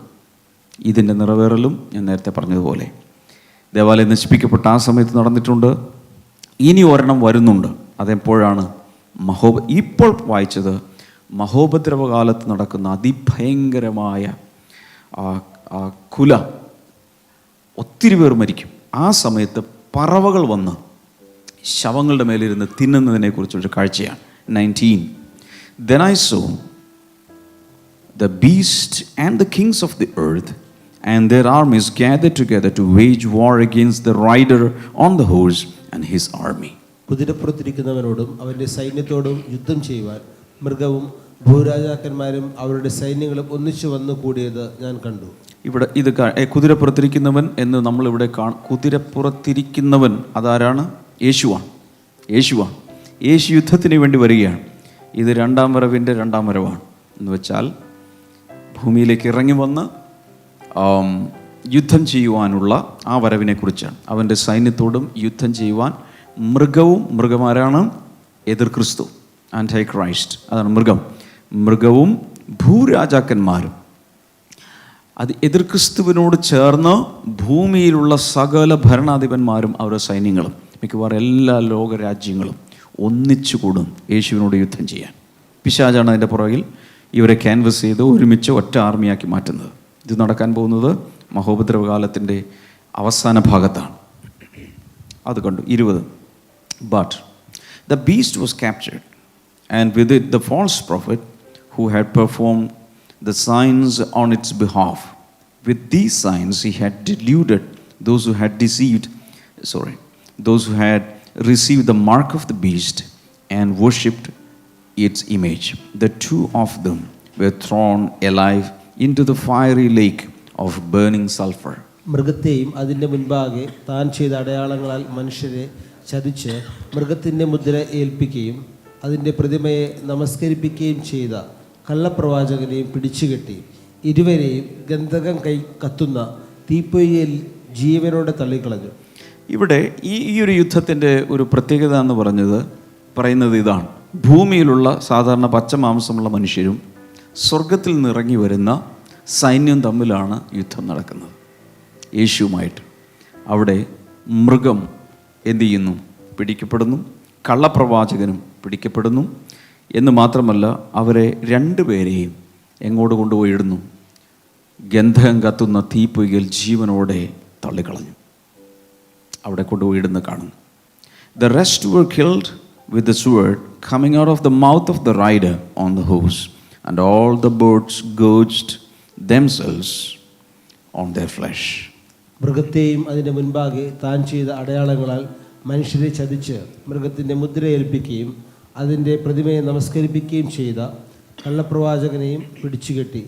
ഇതിൻ്റെ നിറവേറലും ഞാൻ നേരത്തെ പറഞ്ഞതുപോലെ ദേവാലയം നശിപ്പിക്കപ്പെട്ട ആ സമയത്ത് നടന്നിട്ടുണ്ട്. ഇനി ഒരെണ്ണം വരുന്നുണ്ട്. അതെപ്പോഴാണ്? ഇപ്പോൾ വായിച്ചത് മഹോപദ്രവകാലത്ത് നടക്കുന്ന അതിഭയങ്കരമായ കുല, ഒത്തിരി പേർ മരിക്കും. ആ സമയത്ത് പറവകൾ വന്ന് ശവങ്ങളുടെ മേലിരുന്ന് തിന്നുന്നതിനെ കുറിച്ചൊരു കാഴ്ചയാണ്. 19 Then I saw the beast and the kings of the earth and their armies gathered together to wage war against the rider on the horse and his army. കുതിരപ്പുറത്തിരിക്കുന്നവനോടും അവൻ്റെ സൈന്യത്തോടും യുദ്ധം ചെയ്യുവാൻ മൃഗവും ഭൂരാജാക്കന്മാരും അവരുടെ സൈന്യങ്ങളും ഒന്നിച്ചു വന്നു കൂടിയത് ഞാൻ കണ്ടു. ഇവിടെ ഇത് കുതിരപ്പുറത്തിരിക്കുന്നവൻ എന്ന് നമ്മളിവിടെ കുതിരപ്പുറത്തിരിക്കുന്നവൻ അതാരാണ്? യേശുവാണ്. യേശു യുദ്ധത്തിന് വേണ്ടി വരികയാണ്. ഇത് രണ്ടാം വരവിൻ്റെ രണ്ടാം വരവാണ്. എന്ന് വെച്ചാൽ ഭൂമിയിലേക്ക് ഇറങ്ങി വന്ന് യുദ്ധം ചെയ്യുവാനുള്ള ആ വരവിനെ കുറിച്ചാണ്. അവൻ്റെ സൈന്യത്തോടും യുദ്ധം ചെയ്യുവാൻ മൃഗമാരാണ്? എതിർ ക്രിസ്തു, ആൻറ്റൈ ക്രൈസ്റ്റ്. അതാണ് മൃഗവും ഭൂരാജാക്കന്മാരും. അത് എതിർ ക്രിസ്തുവിനോട് ചേർന്ന് ഭൂമിയിലുള്ള സകല ഭരണാധിപന്മാരും അവരുടെ സൈന്യങ്ങളും മിക്കവാറും എല്ലാ ലോകരാജ്യങ്ങളും ഒന്നിച്ചു കൂടും യേശുവിനോട് യുദ്ധം ചെയ്യാൻ. പിശാചാണ് അതിൻ്റെ പുറകിൽ ഇവരെ ക്യാൻവസ് ചെയ്ത് ഒരുമിച്ച് ഒറ്റ ആർമിയാക്കി മാറ്റുന്നത്. ഇത് നടക്കാൻ പോകുന്നത് മഹോപദ്രവകാലത്തിൻ്റെ അവസാന ഭാഗത്താണ്. അത് കണ്ടു. 20 But the beast was captured, and with it the false prophet who had performed the signs on its behalf. With these signs he had deluded those who had received the mark of the beast and worshipped its image. The two of them were thrown alive into the fiery lake of burning sulfur. മൃഗത്തെയും അതിൻ്റെ മുൻപാകെ താൻ ചെയ്ത അടയാളങ്ങളാൽ മനുഷ്യരെ ചതിച്ച് മൃഗത്തിൻ്റെ മുദ്ര ഏൽപ്പിക്കുകയും അതിൻ്റെ പ്രതിമയെ നമസ്കരിപ്പിക്കുകയും ചെയ്ത കള്ളപ്രവാചകനെയും പിടിച്ചുകെട്ടി ഇരുവരെയും ഗന്ധകം കത്തുന്ന തീപ്പൊയ്യിൽ ജീവനോടെ തള്ളിക്കളഞ്ഞു. ഇവിടെ ഈ ഒരു യുദ്ധത്തിൻ്റെ ഒരു പ്രത്യേകത എന്ന് പറയുന്നത് ഇതാണ്. ഭൂമിയിലുള്ള സാധാരണ പച്ചമാംസമുള്ള മനുഷ്യരും സ്വർഗത്തിൽ നിന്നിറങ്ങി വരുന്ന സൈന്യം തമ്മിലാണ് യുദ്ധം നടക്കുന്നത്. യേശുവുമായിട്ട് അവിടെ മൃഗം എന്തു ചെയ്യുന്നു? പിടിക്കപ്പെടുന്നു. കള്ളപ്രവാചകനും പിടിക്കപ്പെടുന്നു. എന്ന് മാത്രമല്ല, അവരെ രണ്ടുപേരെയും എങ്ങോട്ട് കൊണ്ടുപോയി ഇടുന്നു? ഗന്ധകം കത്തുന്ന തീപ്പൊയ്കയിൽ ജീവനോടെ തള്ളിക്കളഞ്ഞു. അവിടെ കൊണ്ടുപോയി ഇടുന്ന കാണുന്നു. The rest were killed with the sword coming out of the mouth of the rider on the horse, and all the birds gorged themselves on their flesh. മൃഗത്തെയും അതിൻ്റെ മുൻപാകെ താൻ ചെയ്ത അടയാളങ്ങളാൽ മനുഷ്യരെ ചതിച്ച് മൃഗത്തിൻ്റെ മുദ്രയേൽപ്പിക്കുകയും അതിൻ്റെ പ്രതിമയെ നമസ്കരിപ്പിക്കുകയും ചെയ്ത കള്ളപ്രവാചകനെയും പിടിച്ചുകെട്ടി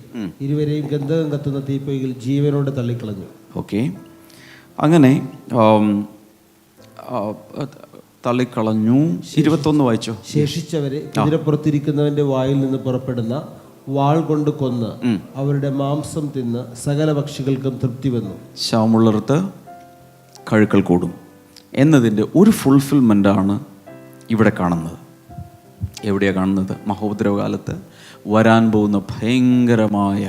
ഇരുവരെയും ഗന്ധകം കത്തുന്ന തീപ്പൊയ്കയിൽ ജീവനോടെ തള്ളിക്കളഞ്ഞു. ഓക്കെ, അങ്ങനെ തള്ളിക്കളഞ്ഞു. 21 വായിച്ചോ. ശേഷിച്ചവരെ കുതിരപ്പുറത്തിരിക്കുന്നവന്റെ വായിൽ നിന്ന് പുറപ്പെടുന്ന വാൾ കൊണ്ട് കൊന്ന് അവരുടെ മാംസം തിന്ന് സകല പക്ഷികൾക്കും തൃപ്തി വന്നു. ശവമുള്ളിടത്ത് കഴുക്കൽ കൂടും എന്നതിൻ്റെ ഒരു ഫുൾഫിൽമെൻ്റാണ് ഇവിടെ കാണുന്നത്. എവിടെയാണ് കാണുന്നത്? മഹോപദ്രവകാലത്ത് വരാൻ പോകുന്ന ഭയങ്കരമായ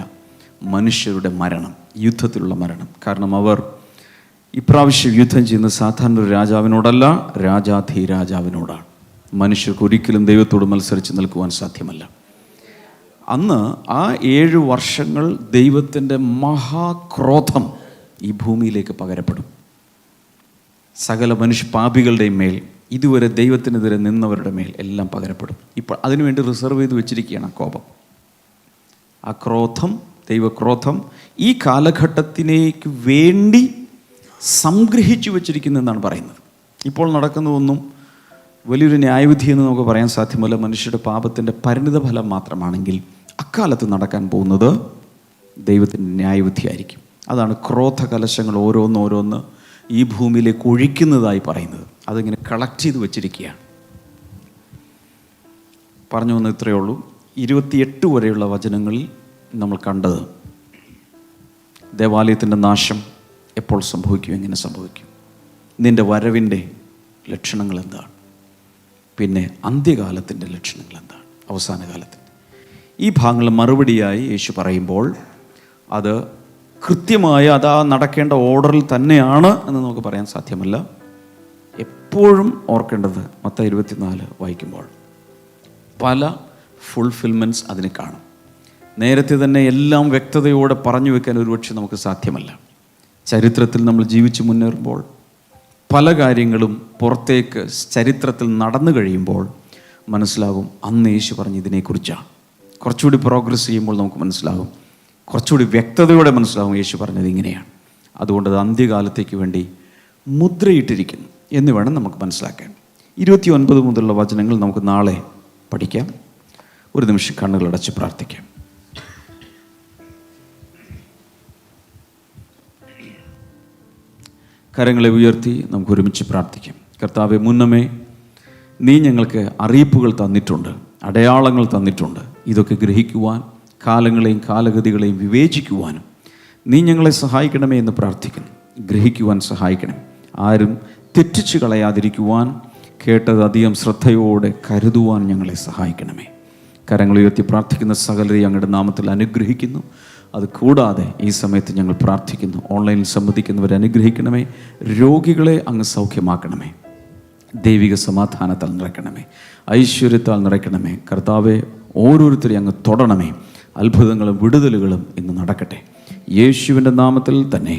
മനുഷ്യരുടെ മരണം, യുദ്ധത്തിലുള്ള മരണം. കാരണം അവർ ഇപ്രാവശ്യം യുദ്ധം ചെയ്യുന്ന സാധാരണ ഒരു രാജാവിനോടല്ല, രാജാധിരാജാവിനോടാണ്. മനുഷ്യർക്ക് ഒരിക്കലും ദൈവത്തോട് മത്സരിച്ച് നിൽക്കുവാൻ സാധ്യമല്ല. അന്ന് ആ 7 വർഷങ്ങൾ ദൈവത്തിൻ്റെ മഹാക്രോധം ഈ ഭൂമിയിലേക്ക് പകരപ്പെടും. സകല പാപികളുടെയും മേൽ, ഇതുവരെ ദൈവത്തിനെതിരെ നിന്നവരുടെ മേൽ എല്ലാം പകരപ്പെടും. ഇപ്പോൾ അതിനുവേണ്ടി റിസർവ് ചെയ്ത് വെച്ചിരിക്കുകയാണ് ആ കോപം. ആ ക്രോധം, ദൈവക്രോധം ഈ കാലഘട്ടത്തിലേക്ക് വേണ്ടി സംഗ്രഹിച്ചു വച്ചിരിക്കുന്നതെന്നാണ് പറയുന്നത്. ഇപ്പോൾ നടക്കുന്നതൊന്നും വലിയൊരു ന്യായവിധി എന്ന് നമുക്ക് പറയാൻ സാധ്യമല്ല. മനുഷ്യരുടെ പാപത്തിൻ്റെ പരിണിത ഫലം മാത്രമാണെങ്കിൽ അക്കാലത്ത് നടക്കാൻ പോകുന്നത് ദൈവത്തിൻ്റെ ന്യായവിധിയായിരിക്കും. അതാണ് ക്രോധ കലശങ്ങൾ ഓരോന്നോരോന്ന് ഈ ഭൂമിയിലേക്ക് ഒഴിക്കുന്നതായി പറയുന്നത്. അതിങ്ങനെ കളക്ട് ചെയ്ത് വച്ചിരിക്കുകയാണ്. പറഞ്ഞു വന്നത് ഇത്രയേ ഉള്ളൂ. 28 വരെയുള്ള വചനങ്ങളിൽ നമ്മൾ കണ്ടത് ദേവാലയത്തിൻ്റെ നാശം എപ്പോൾ സംഭവിക്കും, എങ്ങനെ സംഭവിക്കും, നിൻ്റെ വരവിൻ്റെ ലക്ഷണങ്ങൾ എന്താണ്, പിന്നെ അന്ത്യകാലത്തിൻ്റെ ലക്ഷണങ്ങൾ എന്താണ്, അവസാന കാലത്തിൻ്റെ ഈ ഭാഗങ്ങൾ മറുപടിയായി യേശു പറയുമ്പോൾ അത് കൃത്യമായ അതാ നടക്കേണ്ട ഓർഡറിൽ തന്നെയാണ് എന്ന് നമുക്ക് പറയാൻ സാധ്യമല്ല. എപ്പോഴും ഓർക്കേണ്ടത് മത്തായി 24 വായിക്കുമ്പോൾ പല ഫുൾഫിൽമെൻറ്റ്സ് അതിന് കാണും. നേരത്തെ തന്നെ എല്ലാം വ്യക്തതയോടെ പറഞ്ഞു വെക്കാൻ ഒരുപക്ഷെ നമുക്ക് സാധ്യമല്ല. ചരിത്രത്തിൽ നമ്മൾ ജീവിച്ച് മുന്നേറുമ്പോൾ പല കാര്യങ്ങളും പുറത്തേക്ക് ചരിത്രത്തിൽ നടന്നു കഴിയുമ്പോൾ മനസ്സിലാകും അന്ന് യേശു പറഞ്ഞ് ഇതിനെക്കുറിച്ചാണ്. കുറച്ചുകൂടി പ്രോഗ്രസ് ചെയ്യുമ്പോൾ നമുക്ക് മനസ്സിലാകും, കുറച്ചുകൂടി വ്യക്തതയോടെ മനസ്സിലാകും യേശു പറഞ്ഞത് ഇങ്ങനെയാണ്. അതുകൊണ്ട് അത് അന്ത്യകാലത്തേക്ക് വേണ്ടി മുദ്രയിട്ടിരിക്കുന്നു എന്ന് വേണം നമുക്ക് മനസ്സിലാക്കാൻ. 29 മുതലുള്ള വചനങ്ങൾ നമുക്ക് നാളെ പഠിക്കാം. ഒരു നിമിഷം കണ്ണുകളടച്ച് പ്രാർത്ഥിക്കാം. കരങ്ങളെ ഉയർത്തി നമുക്ക് ഒരുമിച്ച് പ്രാർത്ഥിക്കാം. കർത്താവേ, മുന്നമേ നീ ഞങ്ങൾക്ക് അറിയിപ്പുകൾ തന്നിട്ടുണ്ട്, അടയാളങ്ങൾ തന്നിട്ടുണ്ട്. ഇതൊക്കെ ഗ്രഹിക്കുവാൻ, കാലങ്ങളെയും കാലഗതികളെയും വിവേചിക്കുവാനും നീ ഞങ്ങളെ സഹായിക്കണമേ എന്ന് പ്രാർത്ഥിക്കുന്നു. ഗ്രഹിക്കുവാൻ സഹായിക്കണം. ആരും തെറ്റിച്ച് കളയാതിരിക്കുവാൻ, കേട്ടത് അധികം ശ്രദ്ധയോടെ കരുതുവാൻ ഞങ്ങളെ സഹായിക്കണമേ. കരങ്ങൾ ഉയർത്തി പ്രാർത്ഥിക്കുന്ന സകലരെയും അങ്ങയുടെ നാമത്തിൽ അനുഗ്രഹിക്കുന്നു. അത് കൂടാതെ ഈ സമയത്ത് ഞങ്ങൾ പ്രാർത്ഥിക്കുന്നു, ഓൺലൈനിൽ സംബന്ധിക്കുന്നവരെ അനുഗ്രഹിക്കണമേ. രോഗികളെ അങ്ങ് സൗഖ്യമാക്കണമേ. ദൈവിക സമാധാനത്താൽ നിറയ്ക്കണമേ, ഐശ്വര്യത്താൽ നിറയ്ക്കണമേ. കർത്താവെ, ഓരോരുത്തരെയും അങ്ങ് തൊടണമേ. അത്ഭുതങ്ങളും വിടുതലുകളും ഇന്ന് നടക്കട്ടെ. യേശുവിൻ്റെ നാമത്തിൽ തന്നെ